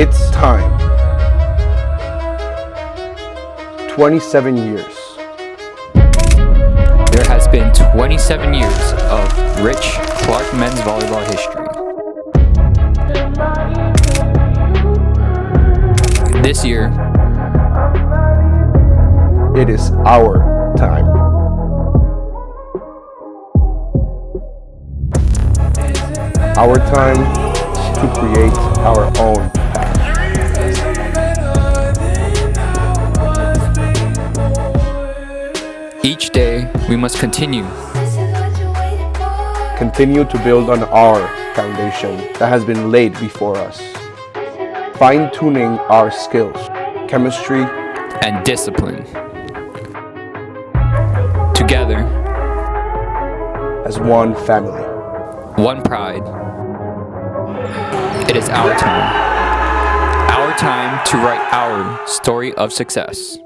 It's time. 27 years. There has been 27 years of rich Clarke men's volleyball history. This year, it is our time. Our time to create our own path. Each day we must continue to build on our foundation that has been laid before us, fine-tuning our skills, chemistry, and discipline. Together, as one family. One pride. It is our time. Our time to write our story of success.